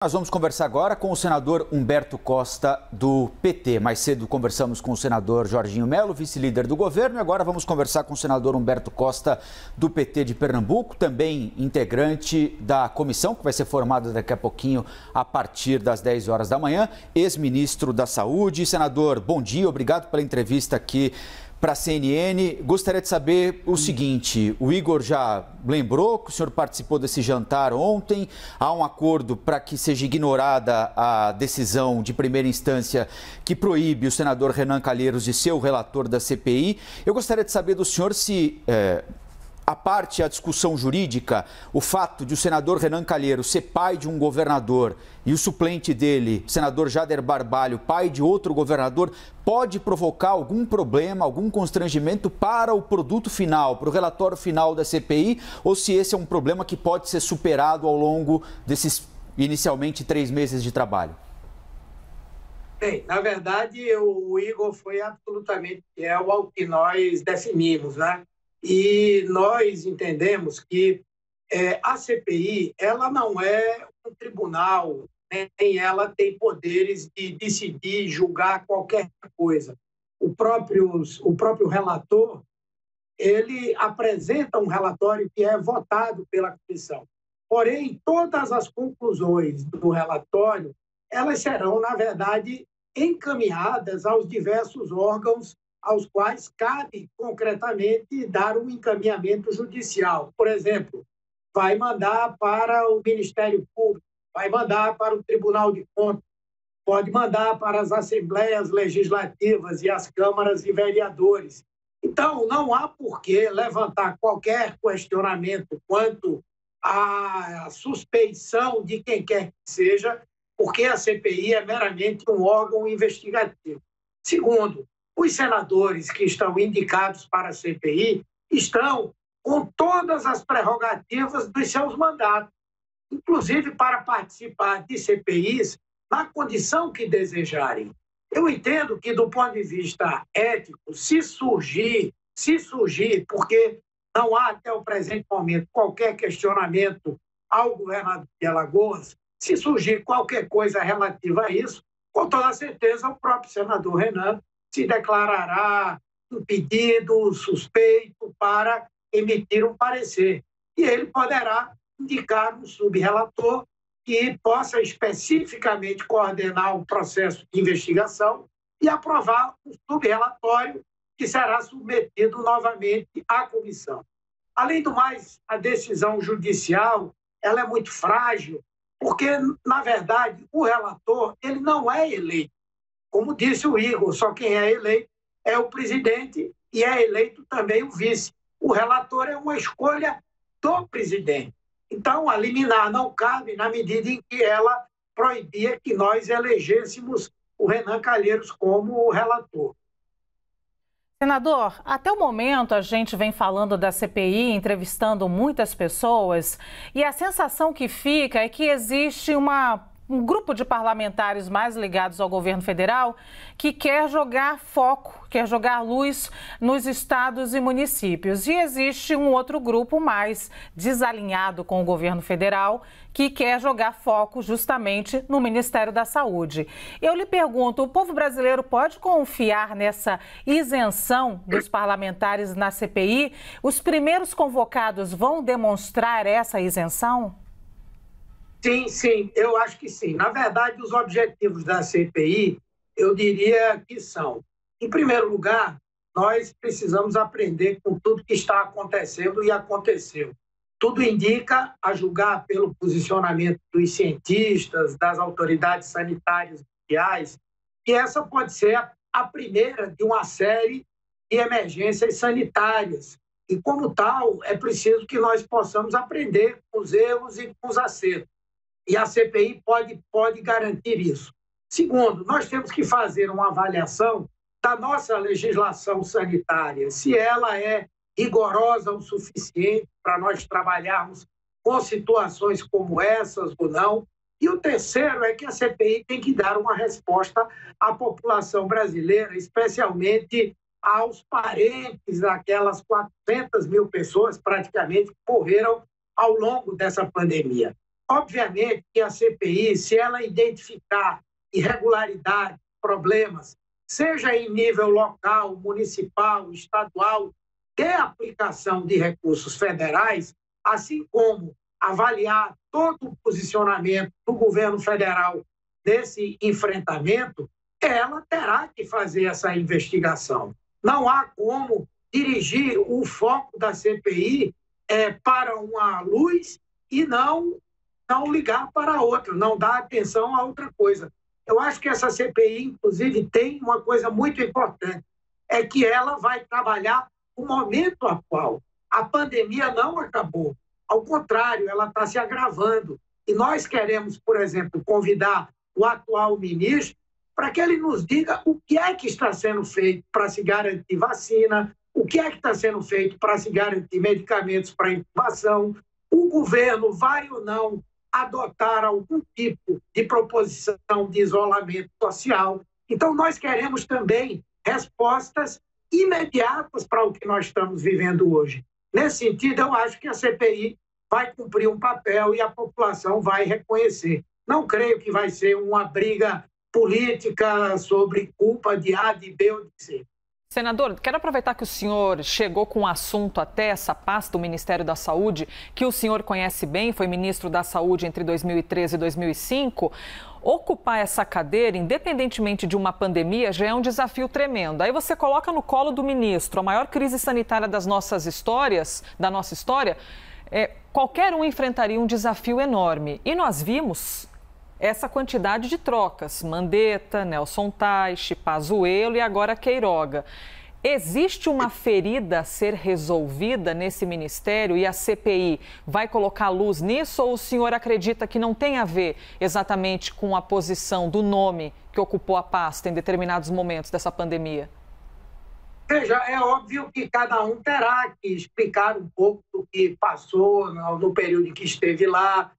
Nós vamos conversar agora com o senador Humberto Costa, do PT. Mais cedo conversamos com o senador Jorginho Melo, vice-líder do governo, e agora vamos conversar com o senador Humberto Costa, do PT de Pernambuco, também integrante da comissão, que vai ser formada daqui a pouquinho, a partir das 10 horas da manhã, ex-ministro da Saúde. Senador, bom dia, obrigado pela entrevista aqui para a CNN. Gostaria de saber o seguinte: o Igor já lembrou que o senhor participou desse jantar ontem. Há um acordo para que seja ignorada a decisão de primeira instância que proíbe o senador Renan Calheiros de ser o relator da CPI. Eu gostaria de saber do senhor se, a parte, a discussão jurídica, o fato de o senador Renan Calheiros ser pai de um governador e o suplente dele, o senador Jader Barbalho, pai de outro governador, pode provocar algum problema, algum constrangimento para o produto final, para o relatório final da CPI, ou se esse é um problema que pode ser superado ao longo desses, inicialmente, 3 meses de trabalho? Bem, na verdade, o Igor foi absolutamente fiel ao que nós definimos, né? E nós entendemos que a CPI ela não é um tribunal, né? Nem ela tem poderes de decidir, julgar qualquer coisa. O próprio relator, ele apresenta um relatório que é votado pela comissão. Porém, todas as conclusões do relatório, elas serão, na verdade, encaminhadas aos diversos órgãos aos quais cabe concretamente dar um encaminhamento judicial. Por exemplo, vai mandar para o Ministério Público, vai mandar para o Tribunal de Contas, pode mandar para as Assembleias Legislativas e as câmaras de vereadores. Então, não há por que levantar qualquer questionamento quanto à suspeição de quem quer que seja, porque a CPI é meramente um órgão investigativo. Segundo, os senadores que estão indicados para a CPI estão com todas as prerrogativas dos seus mandatos, inclusive para participar de CPIs na condição que desejarem. Eu entendo que, do ponto de vista ético, se surgir, porque não há até o presente momento qualquer questionamento ao governador de Alagoas, se surgir qualquer coisa relativa a isso, com toda certeza o próprio senador Renan se declarará impedido, suspeito para emitir um parecer. E ele poderá indicar um subrelator que possa especificamente coordenar o processo de investigação e aprovar um subrelatório que será submetido novamente à comissão. Além do mais, a decisão judicial ela é muito frágil, porque, na verdade, o relator ele não é eleito. Como disse o Igor, só quem é eleito é o presidente e é eleito também o vice. O relator é uma escolha do presidente. Então, a liminar não cabe na medida em que ela proibia que nós elegêssemos o Renan Calheiros como relator. Senador, até o momento a gente vem falando da CPI, entrevistando muitas pessoas, e a sensação que fica é que existe um grupo de parlamentares mais ligados ao governo federal que quer jogar foco, quer jogar luz nos estados e municípios. E existe um outro grupo mais desalinhado com o governo federal que quer jogar foco justamente no Ministério da Saúde. Eu lhe pergunto, o povo brasileiro pode confiar nessa isenção dos parlamentares na CPI? Os primeiros convocados vão demonstrar essa isenção? Sim, eu acho que sim. Na verdade, os objetivos da CPI, eu diria que são, em primeiro lugar, nós precisamos aprender com tudo que está acontecendo e aconteceu. Tudo indica, a julgar pelo posicionamento dos cientistas, das autoridades sanitárias mundiais, que essa pode ser a primeira de uma série de emergências sanitárias. E, como tal, é preciso que nós possamos aprender com os erros e com os acertos. E a CPI pode garantir isso. Segundo, nós temos que fazer uma avaliação da nossa legislação sanitária, se ela é rigorosa o suficiente para nós trabalharmos com situações como essas ou não. E o terceiro é que a CPI tem que dar uma resposta à população brasileira, especialmente aos parentes daquelas 400 mil pessoas praticamente que morreram ao longo dessa pandemia. Obviamente que a CPI, se ela identificar irregularidades, problemas, seja em nível local, municipal, estadual, de aplicação de recursos federais, assim como avaliar todo o posicionamento do governo federal nesse enfrentamento, ela terá que fazer essa investigação. Não há como dirigir o foco da CPI para uma luz e não ligar para outra, não dar atenção a outra coisa. Eu acho que essa CPI, inclusive, tem uma coisa muito importante, é que ela vai trabalhar o momento atual. A pandemia não acabou. Ao contrário, ela está se agravando. E nós queremos, por exemplo, convidar o atual ministro para que ele nos diga o que é que está sendo feito para se garantir vacina, o que é que está sendo feito para se garantir medicamentos para intubação, o governo vai ou não adotar algum tipo de proposição de isolamento social. Então, nós queremos também respostas imediatas para o que nós estamos vivendo hoje. Nesse sentido, eu acho que a CPI vai cumprir um papel e a população vai reconhecer. Não creio que vai ser uma briga política sobre culpa de A, de B ou de C. Senador, quero aproveitar que o senhor chegou com o assunto até essa pasta do Ministério da Saúde, que o senhor conhece bem, foi ministro da Saúde entre 2013 e 2005. Ocupar essa cadeira, independentemente de uma pandemia, já é um desafio tremendo. Aí você coloca no colo do ministro a maior crise sanitária da nossa história, qualquer um enfrentaria um desafio enorme. E nós vimos essa quantidade de trocas, Mandetta, Nelson Teich, Pazuello e agora Queiroga. Existe uma ferida a ser resolvida nesse ministério e a CPI vai colocar luz nisso, ou o senhor acredita que não tem a ver exatamente com a posição do nome que ocupou a pasta em determinados momentos dessa pandemia? Veja, é óbvio que cada um terá que explicar um pouco do que passou no período em que esteve lá,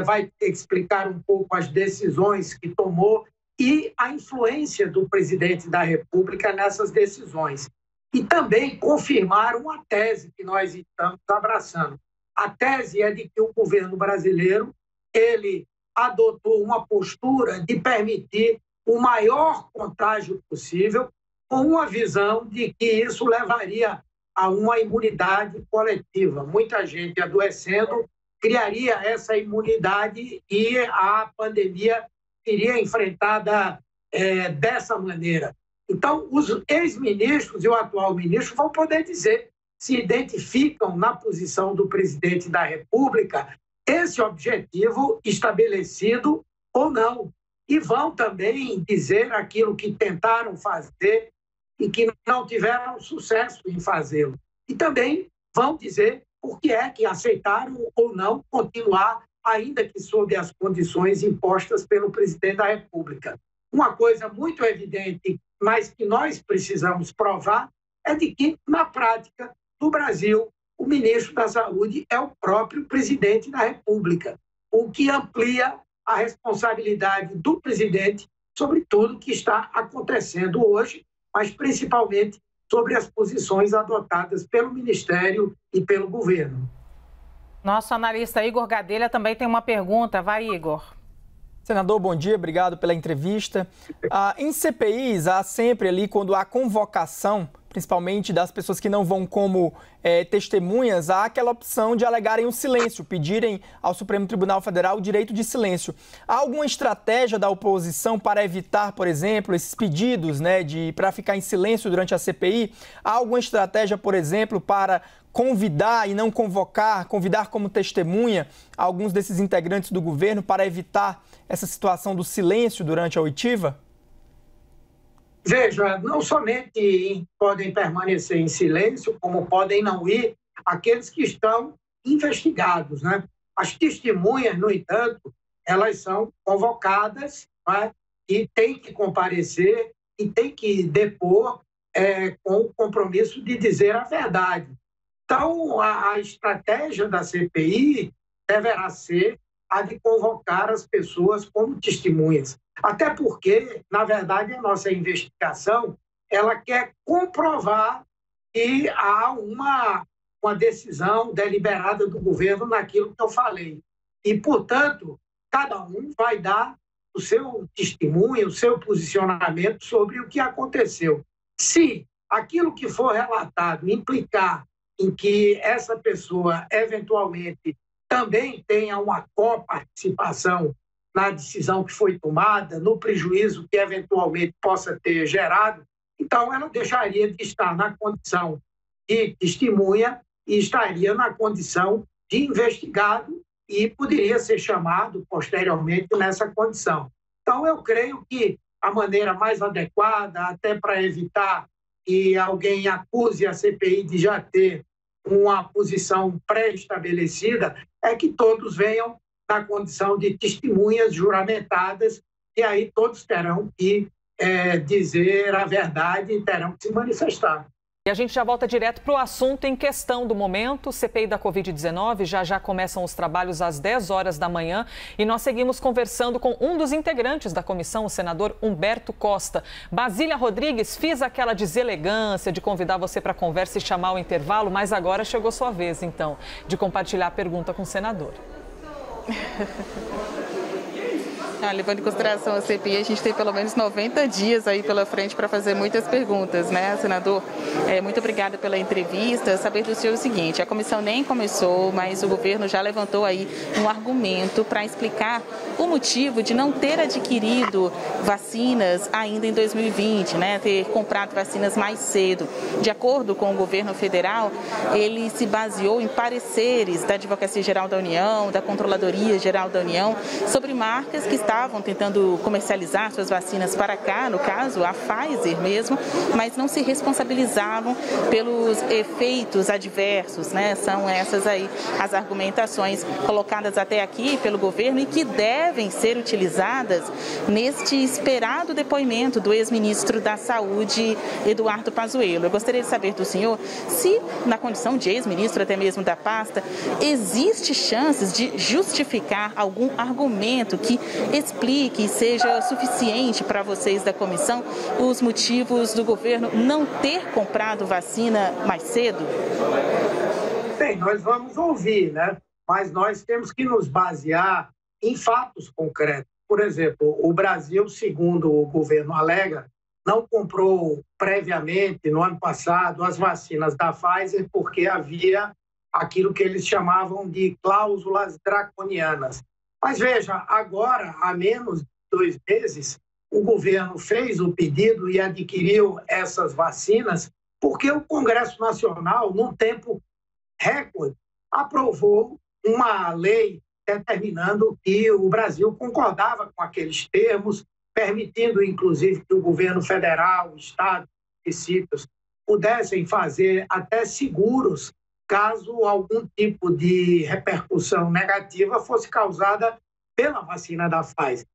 vai ter que explicar um pouco as decisões que tomou e a influência do presidente da República nessas decisões. E também confirmar uma tese que nós estamos abraçando. A tese é de que o governo brasileiro ele adotou uma postura de permitir o maior contágio possível, com uma visão de que isso levaria a uma imunidade coletiva. Muita gente adoecendo criaria essa imunidade e a pandemia seria enfrentada dessa maneira. Então, os ex-ministros e o atual ministro vão poder dizer se identificam na posição do presidente da República esse objetivo estabelecido ou não. E vão também dizer aquilo que tentaram fazer e que não tiveram sucesso em fazê-lo. E também vão dizer por que é que aceitaram ou não continuar, ainda que sob as condições impostas pelo presidente da República. Uma coisa muito evidente, mas que nós precisamos provar, é de que, na prática, no Brasil, o ministro da Saúde é o próprio presidente da República, o que amplia a responsabilidade do presidente sobre tudo que está acontecendo hoje, mas principalmente sobre as posições adotadas pelo Ministério e pelo governo. Nosso analista Igor Gadelha também tem uma pergunta. Vai, Igor. Senador, bom dia, obrigado pela entrevista. Em CPIs, há sempre ali, quando há convocação, principalmente das pessoas que não vão como testemunhas, há aquela opção de alegarem o silêncio, pedirem ao Supremo Tribunal Federal o direito de silêncio. Há alguma estratégia da oposição para evitar, por exemplo, esses pedidos, para ficar em silêncio durante a CPI? Há alguma estratégia, por exemplo, para convidar e não convidar como testemunha alguns desses integrantes do governo para evitar essa situação do silêncio durante a oitiva? Veja, não somente podem permanecer em silêncio, como podem não ir aqueles que estão investigados, né? As testemunhas, no entanto, elas são convocadas, né? E têm que comparecer e têm que depor com o compromisso de dizer a verdade. Então, a estratégia da CPI deverá ser a de convocar as pessoas como testemunhas. Até porque, na verdade, a nossa investigação ela quer comprovar que há uma decisão deliberada do governo naquilo que eu falei. e, portanto, cada um vai dar o seu testemunho, o seu posicionamento sobre o que aconteceu. Se aquilo que for relatado implicar em que essa pessoa, eventualmente, também tenha uma coparticipação na decisão que foi tomada, no prejuízo que eventualmente possa ter gerado, então ela deixaria de estar na condição de testemunha e estaria na condição de investigado e poderia ser chamado posteriormente nessa condição. Então, eu creio que a maneira mais adequada, até para evitar que alguém acuse a CPI de já ter uma posição pré-estabelecida, é que todos venham na condição de testemunhas juramentadas, e aí todos terão que dizer a verdade e terão que se manifestar. E a gente já volta direto para o assunto em questão do momento. CPI da Covid-19, já começam os trabalhos às 10 horas da manhã e nós seguimos conversando com um dos integrantes da comissão, o senador Humberto Costa. Basília Rodrigues, fiz aquela deselegância de convidar você para a conversa e chamar o intervalo, mas agora chegou sua vez, então, de compartilhar a pergunta com o senador. Levando em consideração a CPI, a gente tem pelo menos 90 dias aí pela frente para fazer muitas perguntas, né, senador? Muito obrigada pela entrevista. Saber do senhor o seguinte, a comissão nem começou, mas o governo já levantou aí um argumento para explicar o motivo de não ter adquirido vacinas ainda em 2020, né, ter comprado vacinas mais cedo. De acordo com o governo federal, ele se baseou em pareceres da Advocacia Geral da União, da Controladoria Geral da União, sobre marcas que estavam tentando comercializar suas vacinas para cá, no caso a Pfizer mesmo, mas não se responsabilizavam pelos efeitos adversos, né? São essas aí as argumentações colocadas até aqui pelo governo e que devem ser utilizadas neste esperado depoimento do ex-ministro da Saúde, Eduardo Pazuello. Eu gostaria de saber do senhor se, na condição de ex-ministro até mesmo da pasta, existe chances de justificar algum argumento que explique e seja suficiente para vocês da comissão os motivos do governo não ter comprado vacina mais cedo? Bem, nós vamos ouvir, né? Mas nós temos que nos basear em fatos concretos. Por exemplo, o Brasil, segundo o governo alega, não comprou previamente, no ano passado, as vacinas da Pfizer porque havia aquilo que eles chamavam de cláusulas draconianas. Mas veja, agora, há menos de 2 meses, o governo fez o pedido e adquiriu essas vacinas porque o Congresso Nacional, num tempo recorde, aprovou uma lei determinando que o Brasil concordava com aqueles termos, permitindo, inclusive, que o governo federal, o Estado, municípios, pudessem fazer até seguros caso algum tipo de repercussão negativa fosse causada pela vacina da Pfizer.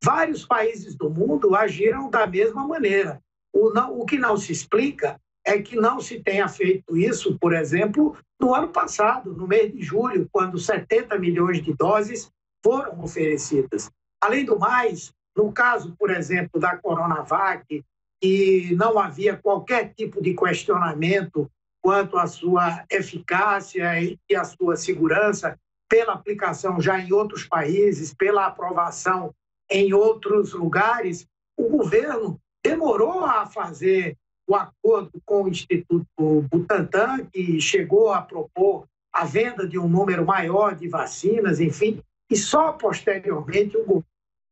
Vários países do mundo agiram da mesma maneira. O que não se explica é que não se tenha feito isso, por exemplo, no ano passado, no mês de julho, quando 70 milhões de doses foram oferecidas. Além do mais, no caso, por exemplo, da Coronavac, que não havia qualquer tipo de questionamento quanto à sua eficácia e à sua segurança, pela aplicação já em outros países, pela aprovação em outros lugares, o governo demorou a fazer o acordo com o Instituto Butantan, que chegou a propor a venda de um número maior de vacinas, enfim, e só posteriormente o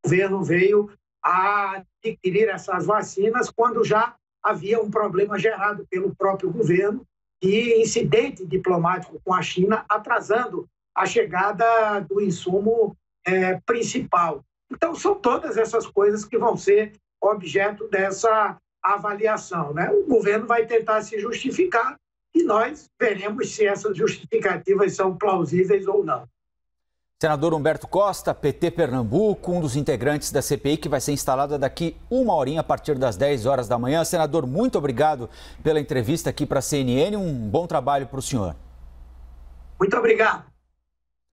governo veio a adquirir essas vacinas quando já havia um problema gerado pelo próprio governo de incidente diplomático com a China, atrasando a chegada do insumo principal. Então, são todas essas coisas que vão ser objeto dessa avaliação, né? O governo vai tentar se justificar e nós veremos se essas justificativas são plausíveis ou não. Senador Humberto Costa, PT Pernambuco, um dos integrantes da CPI que vai ser instalada daqui 1 horinha a partir das 10 horas da manhã. Senador, muito obrigado pela entrevista aqui para a CNN. Um bom trabalho para o senhor. Muito obrigado.